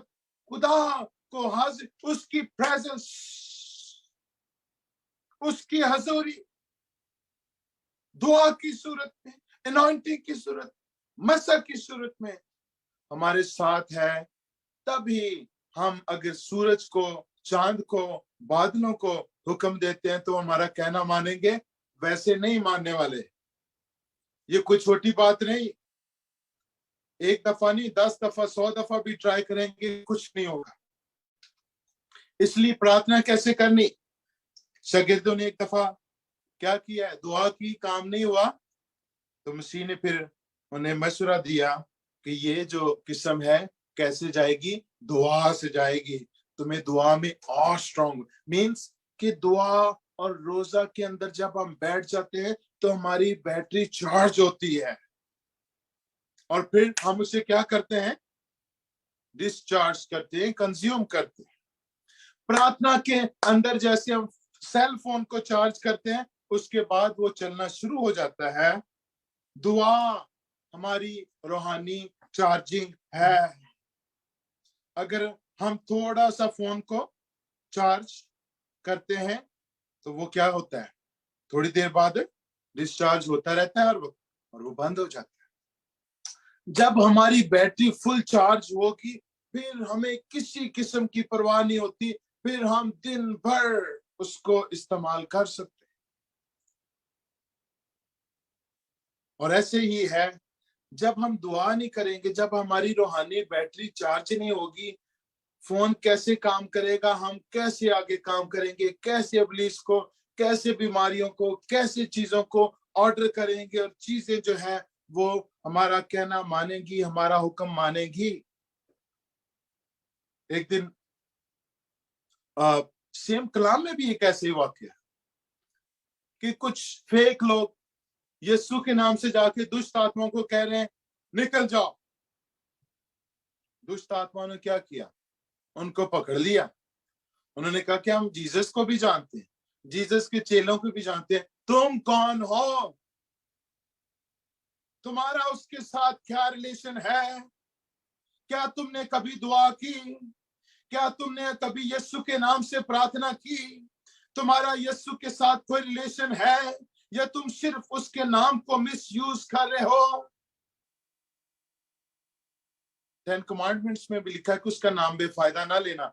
खुदा को हाजिर, उसकी प्रेजेंस, उसकी हजूरी दुआ की सूरत में, एनॉइंटिंग की सूरत, मसा की सूरत में हमारे साथ है, तभी हम अगर सूरज को, चांद को, बादलों को हुक्म देते हैं तो हमारा कहना मानेंगे? वैसे नहीं मानने वाले। ये कोई छोटी बात नहीं। एक दफा नहीं, 10 दफा, 100 दफा भी ट्राई करेंगे, कुछ नहीं होगा। इसलिए प्रार्थना कैसे करनी? शागिर्दों ने एक दफा क्या किया, दुआ की, काम नहीं हुआ, तो मसीह ने फिर उन्हें मशवरा दिया कि ये जो किस्म है कैसे जाएगी, दुआ से जाएगी। तुम्हें दुआ में और स्ट्रॉन्ग मीन्स कि दुआ और रोजा के अंदर जब हम बैठ जाते हैं तो हमारी बैटरी चार्ज होती है और फिर हम उसे क्या करते हैं, डिस्चार्ज करते हैं, कंज्यूम करते हैं। प्रार्थना के अंदर जैसे हम सेल फोन को चार्ज करते हैं, उसके बाद वो चलना शुरू हो जाता है। दुआ हमारी रूहानी चार्जिंग है। अगर हम थोड़ा सा फोन को चार्ज करते हैं तो वो क्या होता है, थोड़ी देर बाद डिस्चार्ज होता रहता है और वो बंद हो जाता है। जब हमारी बैटरी फुल चार्ज होगी फिर हमें किसी किस्म की परवाह नहीं होती, फिर हम दिन भर उसको इस्तेमाल कर सकते हैं। और ऐसे ही है, जब हम दुआ नहीं करेंगे, जब हमारी रूहानी बैटरी चार्ज नहीं होगी, फोन कैसे काम करेगा, हम कैसे आगे काम करेंगे, कैसे इब्लीस को, कैसे बीमारियों को, कैसे चीजों को ऑर्डर करेंगे और चीजें जो है वो हमारा कहना मानेगी, हमारा हुक्म मानेगी। एक दिन सेम कलाम में भी एक ऐसे ही वाक्य है कि कुछ फेक लोग यीशु के नाम से जाके दुष्ट आत्माओं को कह रहे हैं निकल जाओ। दुष्ट आत्माओं ने क्या किया, उनको पकड़ लिया। उन्होंने कहा कि हम जीसस को भी जानते हैं, जीसस के चेलों को भी जानते हैं, तुम कौन हो, तुम्हारा उसके साथ क्या रिलेशन है, क्या तुमने कभी दुआ की, क्या तुमने कभी यीशु के नाम से प्रार्थना की, तुम्हारा यीशु के साथ कोई रिलेशन है या तुम सिर्फ उसके नाम को मिसयूज कर रहे हो। 10 कमांडमेंट्स में भी लिखा है कि उसका नाम बेफायदा ना लेना।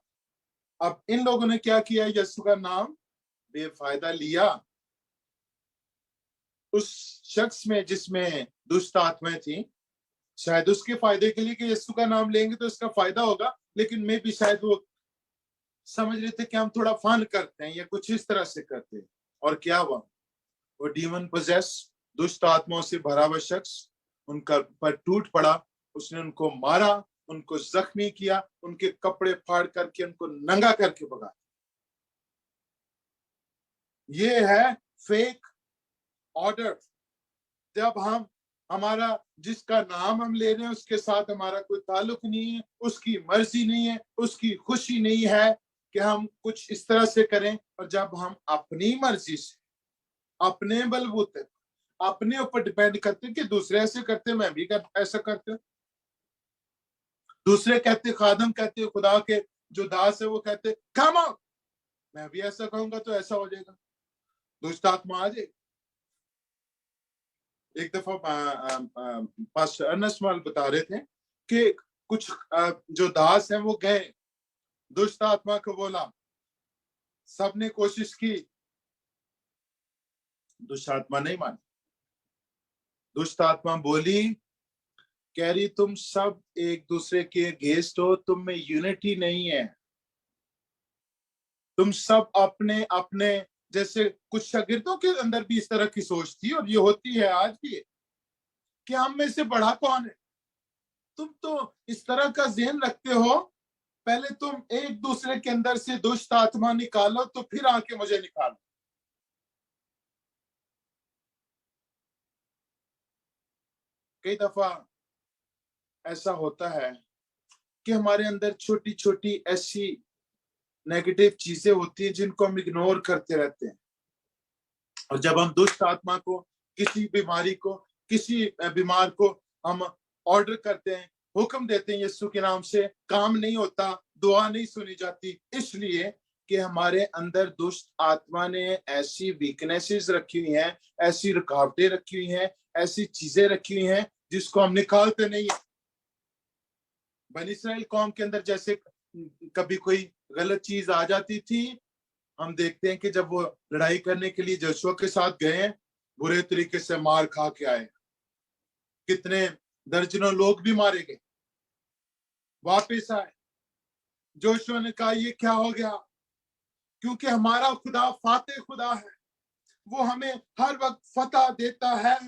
अब इन लोगों ने क्या किया, यीशु का नाम बेफायदा लिया। उस शख्स में जिसमें दुष्ट आत्माएं थी, शायद उसके फायदे के लिए कि यीशु का नाम लेंगे तो इसका फायदा होगा, लेकिन मैं भी शायद वो समझ रहे थे कि हम थोड़ा फन करते हैं या कुछ इस तरह से करते हैं। और क्या हुआ, वो डीमन पोजेस दुष्ट आत्माओं से भरा हुआ शख्स उनका पर टूट पड़ा, उसने उनको मारा, उनको जख्मी किया, उनके कपड़े फाड़ करके उनको नंगा करके भगा। ये है फेक ऑर्डर। जब हम हमारा जिसका नाम हम ले रहे हैं उसके साथ हमारा कोई ताल्लुक नहीं है, उसकी मर्जी नहीं है, उसकी खुशी नहीं है कि हम कुछ इस तरह से करें, और जब हम अपनी मर्जी से अपने बलबूते अपने ऊपर डिपेंड करते कि दूसरे ऐसे करते मैं भी ऐसा करते, दूसरे कहते, खादम कहते, खुदा के जो दास है वो कहते कम आउट, मैं भी ऐसा कहूंगा तो ऐसा हो जाएगा, दुष्ट आत्मा आ जाएगी। एक दफा पास्टर अर्नेस्ट माल बता रहे थे कि कुछ जो दास हैं वो गए, दुष्ट आत्मा को बोला, सबने कोशिश की, दुष्ट आत्मा नहीं मानी। दुष्ट आत्मा बोली, कह रही तुम सब एक दूसरे के गेस्ट हो, तुम में यूनिटी नहीं है, तुम सब अपने अपने, जैसे कुछ शागिर्दों के अंदर भी इस तरह की सोच थी और ये होती है आज भी, कि हम में से बड़ा कौन है। तुम तो इस तरह का ज़हन रखते हो, पहले तुम एक दूसरे के अंदर से दुष्ट आत्मा निकालो तो फिर आके मुझे निकालो। कई दफा ऐसा होता है कि हमारे अंदर छोटी छोटी ऐसी नेगेटिव चीजें होती हैं जिनको हम इग्नोर करते रहते हैं, और जब हम दुष्ट आत्मा को, किसी बीमारी को, किसी बीमार को हम ऑर्डर करते हैं, हुक्म देते हैं यीशु के नाम से, काम नहीं होता, दुआ नहीं सुनी जाती, इसलिए कि हमारे अंदर दुष्ट आत्मा ने ऐसी वीकनेसेस रखी हुई हैं, ऐसी रुकावटें रखी हुई हैं, ऐसी चीजें रखी हुई हैं जिसको हम निकालते नहीं है। बनी इस्राइल कौम के अंदर जैसे कभी कोई गलत चीज आ जाती थी, हम देखते हैं कि जब वो लड़ाई करने के लिए जोशुआ के साथ गए, बुरे तरीके से मार खा के आए, कितने दर्जनों लोग भी मारे गए, वापस आए, जोशुआ ने कहा ये क्या हो गया, क्योंकि हमारा खुदा फाते खुदा है, वो हमें हर वक्त फतह देता है।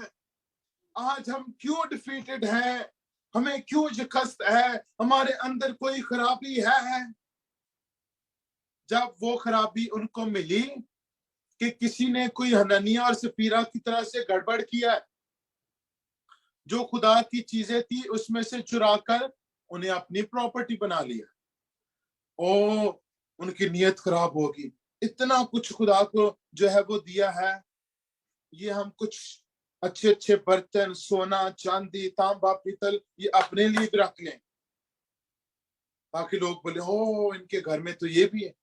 आज हम क्यों डिफीटेड हैं, हमें क्यों शिकस्त है, हमारे अंदर कोई खराबी है। जब वो खराबी उनको मिली कि किसी ने कोई हननिया और सफीरा की तरह से गड़बड़ किया है, जो खुदा की चीजें थी उसमें से चुराकर उन्हें अपनी प्रॉपर्टी बना लिया, ओ उनकी नीयत खराब होगी। इतना कुछ खुदा को जो है वो दिया है, ये हम कुछ अच्छे अच्छे बर्तन, सोना चांदी तांबा पीतल, ये अपने लिए भी रख लें ताकि लोग बोले हो इनके घर में तो ये भी है।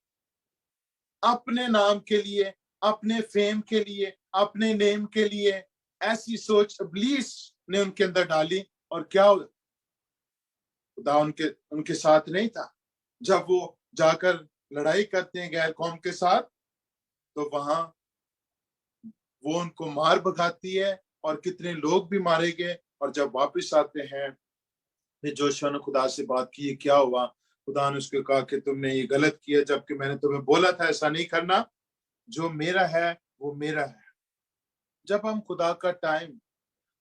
अपने नाम के लिए, अपने फेम के लिए, अपने नेम के लिए ऐसी सोच इब्लीस ने उनके अंदर डाली, और क्या हुआ? खुदा उनके उनके साथ नहीं था। जब वो जाकर लड़ाई करते हैं गैर कौम के साथ, तो वहां वो उनको मार भगाती है और कितने लोग भी मारे गए। और जब वापस आते हैं, फिर जोशुआ ने खुदा से बात की, क्या हुआ? खुदा ने उसको कहा कि तुमने ये गलत किया, जबकि मैंने तुम्हें बोला था ऐसा नहीं करना। जो मेरा है वो मेरा है। जब हम खुदा का टाइम,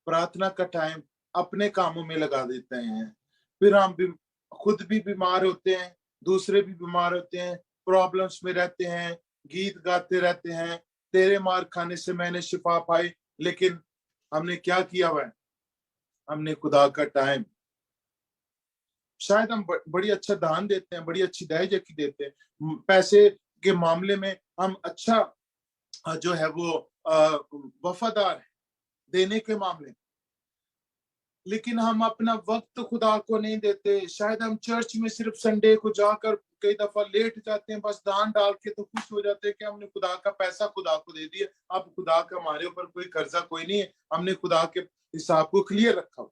प्रार्थना का टाइम अपने कामों में लगा देते हैं, फिर हम भी खुद भी बीमार होते हैं, दूसरे भी बीमार होते हैं, प्रॉब्लम्स में रहते हैं, गीत गाते रहते हैं, तेरे मार खाने से मैंने शिफा पाई। लेकिन हमने क्या किया हुआ है? हमने खुदा का टाइम, शायद हम बड़ी अच्छा दान देते हैं, बड़ी अच्छी दहेज की देते हैं, पैसे के मामले में हम अच्छा जो है वो वफादार है देने के मामले, लेकिन हम अपना वक्त खुदा को नहीं देते। शायद हम चर्च में सिर्फ संडे को जाकर कई दफा लेट जाते हैं, बस दान डाल के तो खुश हो जाते हैं कि हमने खुदा का पैसा खुदा को दे दिया। अब खुदा का हमारे ऊपर कोई कर्जा कोई नहीं है, हमने खुदा के हिसाब को क्लियर रखा हुआ।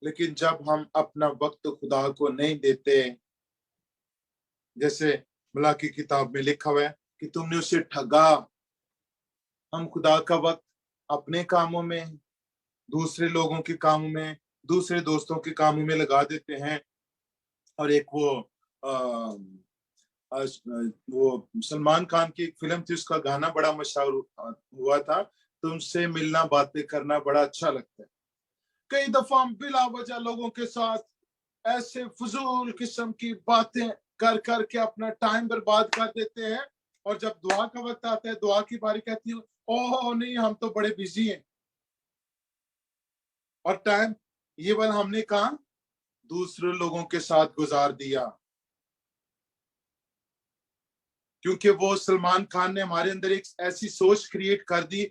लेकिन जब हम अपना वक्त खुदा को नहीं देते, जैसे मलाकी किताब में लिखा हुआ है कि तुमने उसे ठगा, हम खुदा का वक्त अपने कामों में, दूसरे लोगों के कामों में, दूसरे दोस्तों के कामों में लगा देते हैं। और एक वो सलमान खान की एक फिल्म थी, उसका गाना बड़ा मशहूर हुआ था, तुमसे मिलना बातें करना बड़ा अच्छा लगता है। कई दफा हम बिला वजह लोगों के साथ ऐसे फजूल किस्म की बातें कर करके अपना टाइम बर्बाद कर देते हैं, और जब दुआ का वक्त आता है, दुआ की बारी कहती है, ओह नहीं हम तो बड़े बिजी हैं, और टाइम ये वाला हमने कहा दूसरे लोगों के साथ गुजार दिया। क्योंकि वो सलमान खान ने हमारे अंदर एक ऐसी सोच क्रिएट कर दी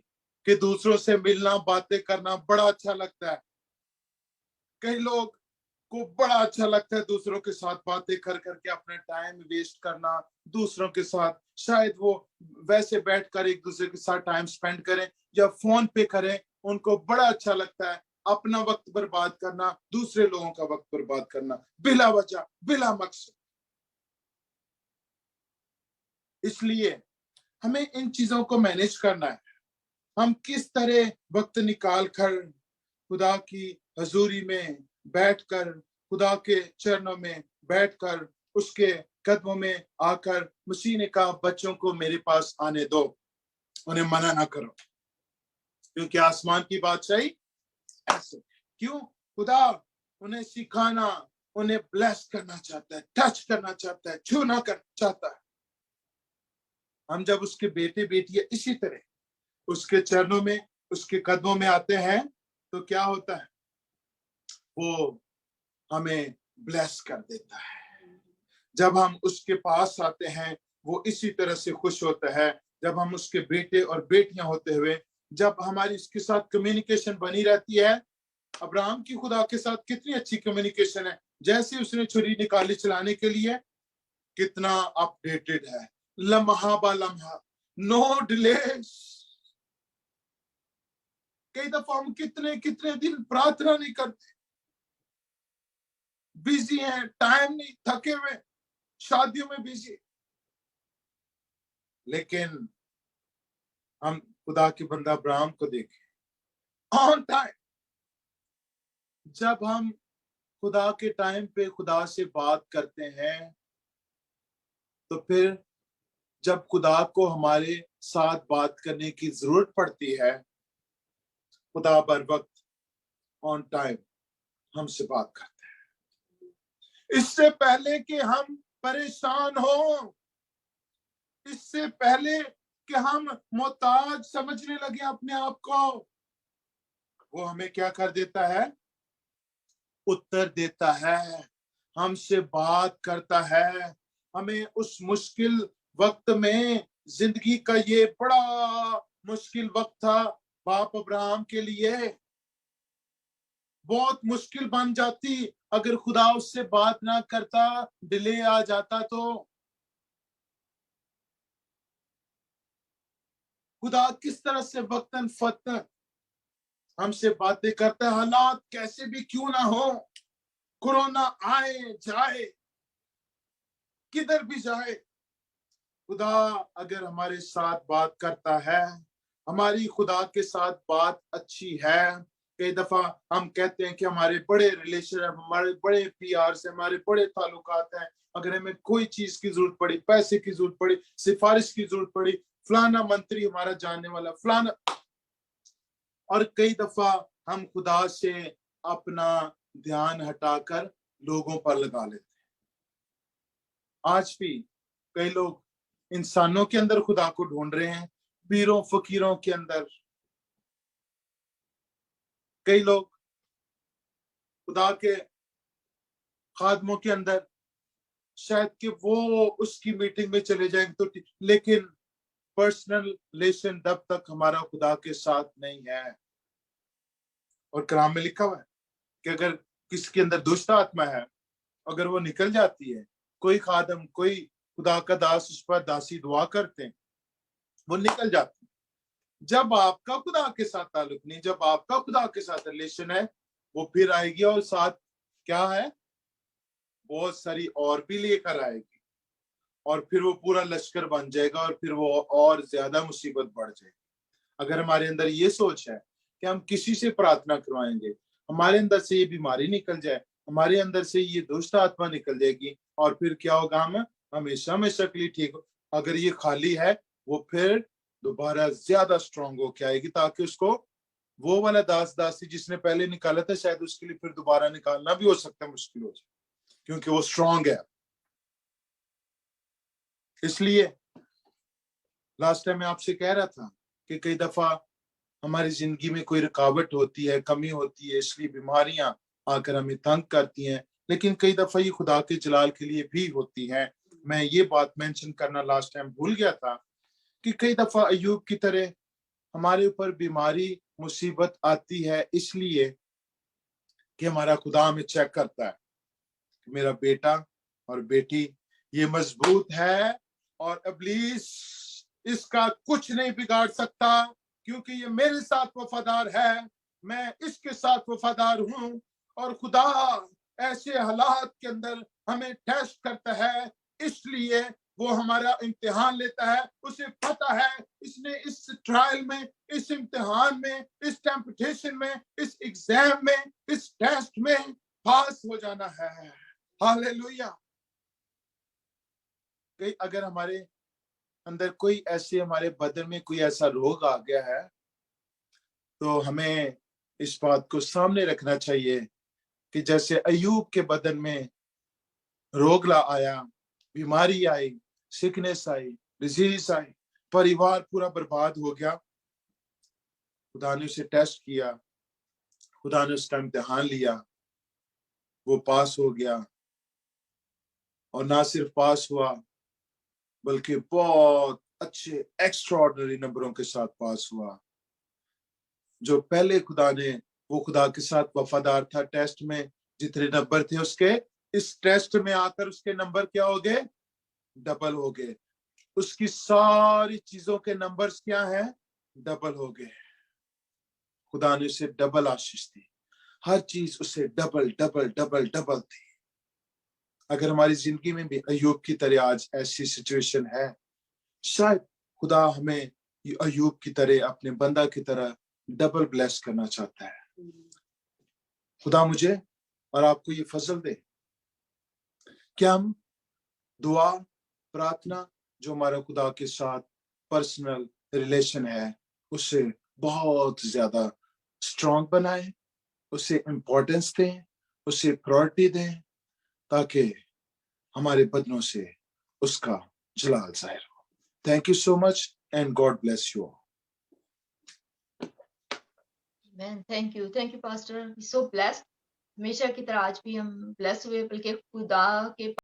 कि दूसरों से मिलना बातें करना बड़ा अच्छा लगता है। कई लोग को बड़ा अच्छा लगता है दूसरों के साथ बातें कर करके अपना टाइम वेस्ट करना, दूसरों के साथ शायद वो वैसे बैठकर एक दूसरे के साथ टाइम स्पेंड करें या फोन पे करें, उनको बड़ा अच्छा लगता है अपना वक्त बर्बाद करना, दूसरे लोगों का वक्त बर्बाद करना बिला वजह, बिला मकसद। इसलिए हमें इन चीजों को मैनेज करना है। हम किस तरह वक्त निकाल कर खुदा की हजूरी में बैठकर, खुदा के चरणों में बैठकर, उसके कदमों में आकर मसीह ने कहा बच्चों को मेरे पास आने दो, उन्हें मना ना करो, क्योंकि आसमान की बादशाही ऐसे। क्यों? खुदा उन्हें सिखाना, उन्हें ब्लेस करना चाहता है, टच करना चाहता है, छूना कर चाहता है। हम जब उसके बेटे बेटियां इसी तरह उसके चरणों में, उसके कदमों में आते हैं, तो क्या होता है? वो हमें ब्लेस कर देता है। जब हम उसके पास आते हैं, वो इसी तरह से खुश होता है। जब हम उसके बेटे और बेटियां होते हुए, जब हमारी उसके साथ कम्युनिकेशन बनी रहती है, अब्राहम की खुदा के साथ कितनी अच्छी कम्युनिकेशन है। जैसे उसने छुरी निकाली चलाने के लिए, कितना अपडेटेड है, लम्हा बा लम्हा, नो डिले। कई दफा हम कितने कितने दिन प्रार्थना नहीं करते, बिजी हैं, टाइम नहीं, थके हुए, शादियों में बिजी, लेकिन हम खुदा के बंदा अब्राहम को देखें ऑन टाइम। जब हम खुदा के टाइम पे खुदा से बात करते हैं, तो फिर जब खुदा को हमारे साथ बात करने की जरूरत पड़ती है, खुदा बर वक्त ऑन टाइम हमसे बात करता है। इससे पहले कि हम परेशान हो, इससे पहले कि हम मोहताज समझने लगे अपने आप को, वो हमें क्या कर देता है? उत्तर देता है, हमसे बात करता है। हमें उस मुश्किल वक्त में, जिंदगी का ये बड़ा मुश्किल वक्त था बाप अब्राहम के लिए, बहुत मुश्किल बन जाती अगर खुदा उससे बात ना करता, डिले आ जाता तो। खुदा किस तरह से वक्तन फतन हमसे बातें करता है, हालात कैसे भी क्यों ना हो, कोरोना आए जाए, किधर भी जाए, खुदा अगर हमारे साथ बात करता है, हमारी खुदा के साथ बात अच्छी है। कई दफा हम कहते हैं कि हमारे बड़े रिलेशन है, हमारे बड़े पीआर से, हमारे बड़े ताल्लुकात हैं, अगर हमें कोई चीज की जरूरत पड़ी, पैसे की जरूरत पड़ी, सिफारिश की जरूरत पड़ी, फलाना मंत्री हमारा जानने वाला, फलाना, और कई दफा हम खुदा से अपना ध्यान हटाकर लोगों पर लगा लेते हैं। आज भी कई लोग इंसानों के अंदर खुदा को ढूंढ रहे हैं, पीरों फकीरों के अंदर। कई लोग खुदा के खादमों के अंदर, शायद कि वो उसकी मीटिंग में चले जाएंगे तो ठीक, लेकिन पर्सनल रिलेशन तब तक हमारा खुदा के साथ नहीं है। और कलाम में लिखा हुआ है कि अगर किसी के अंदर दुष्ट आत्मा है, अगर वो निकल जाती है, कोई खादम, कोई खुदा का दास उस पर दासी दुआ करते हैं, वो निकल जाती है। जब आपका खुदा के साथ ताल्लुक नहीं, जब आपका खुदा के साथ रिलेशन है, वो फिर आएगी और साथ क्या है, बहुत सारी और भी लेकर आएगी, और फिर वो पूरा लश्कर बन जाएगा, और फिर वो और ज्यादा मुसीबत बढ़ जाएगी। अगर हमारे अंदर ये सोच है कि हम किसी से प्रार्थना करवाएंगे, हमारे अंदर से ये बीमारी निकल जाए, हमारे अंदर से ये दुष्ट आत्मा निकल जाएगी, और फिर क्या होगा, हम हमेशा हमेशा के लिए ठीक हो। अगर ये खाली है, वो फिर दोबारा ज्यादा स्ट्रांग होके आएगी, ताकि उसको वो वाला दास दासी जिसने पहले निकाला था, शायद उसके लिए फिर दोबारा निकालना भी हो सकता है मुश्किल हो जाए, क्योंकि वो स्ट्रांग है। इसलिए लास्ट टाइम मैं आपसे कह रहा था कि कई दफा हमारी जिंदगी में कोई रुकावट होती है, कमी होती है, इसलिए बीमारियां आकर हमें तंग करती हैं, लेकिन कई दफा ये खुदा के जलाल के लिए भी होती हैं। मैं ये बात मेंशन करना लास्ट टाइम भूल गया था कि कई दफा अय्यूब की तरह हमारे ऊपर बीमारी मुसीबत आती है, इसलिए कि हमारा खुदा हमें चेक करता है कि मेरा बेटा और बेटी ये मजबूत है, और इब्लीस इसका कुछ नहीं बिगाड़ सकता, क्योंकि ये मेरे साथ वफादार है, मैं इसके साथ वफादार हूं। और खुदा ऐसे हालात के अंदर हमें टेस्ट करता है, इसलिए वो हमारा इम्तिहान लेता है। उसे पता है इसने इस ट्रायल में, इस इम्तिहान में, इस टेम्पटेशन में, इस एग्जाम में, इस टेस्ट में पास हो जाना है। हालेलुया। कई अगर हमारे अंदर कोई ऐसे, हमारे बदन में कोई ऐसा रोग आ गया है, तो हमें इस बात को सामने रखना चाहिए कि जैसे अयूब के बदन में रोग ला आया, बीमारी आई, सिकनेस आई, डिजीज आई, परिवार पूरा बर्बाद हो गया, खुदा ने उसे टेस्ट किया, खुदा ने उसका इम्तिहान लिया, वो पास हो गया, और ना सिर्फ पास हुआ बल्कि बहुत अच्छे एक्स्ट्राऑर्डिनरी नंबरों के साथ पास हुआ। जो पहले खुदा ने, वो खुदा के साथ वफादार था, टेस्ट में जितने नंबर थे उसके, इस टेस्ट में आकर उसके नंबर क्या हो गए, डबल हो गए। उसकी सारी चीजों के नंबर्स क्या हैं, डबल हो गए। खुदा ने उसे डबल आशीष दी, हर चीज उसे डबल डबल डबल डबल थी। अगर हमारी जिंदगी में भी अयूब की तरह आज ऐसी सिचुएशन है, शायद खुदा हमें अयूब की तरह, अपने बंदा की तरह डबल ब्लेस करना चाहता है। खुदा मुझे और आपको ये फजल दे कि हम दुआ, प्रार्थना, जो हमारा खुदा के साथ पर्सनल रिलेशन है, उसे बहुत ज्यादा स्ट्रॉन्ग बनाए, उसे इम्पोर्टेंस दें, उसे प्रायोरिटी दें ताकि हमारे बदनों से उसका जलाल जाहिर हो। Thank you so much and God bless you all. Man thank you pastor, so blessed. हमेशा की तरह आज भी हम ब्लेस हुए, बल्कि खुदा के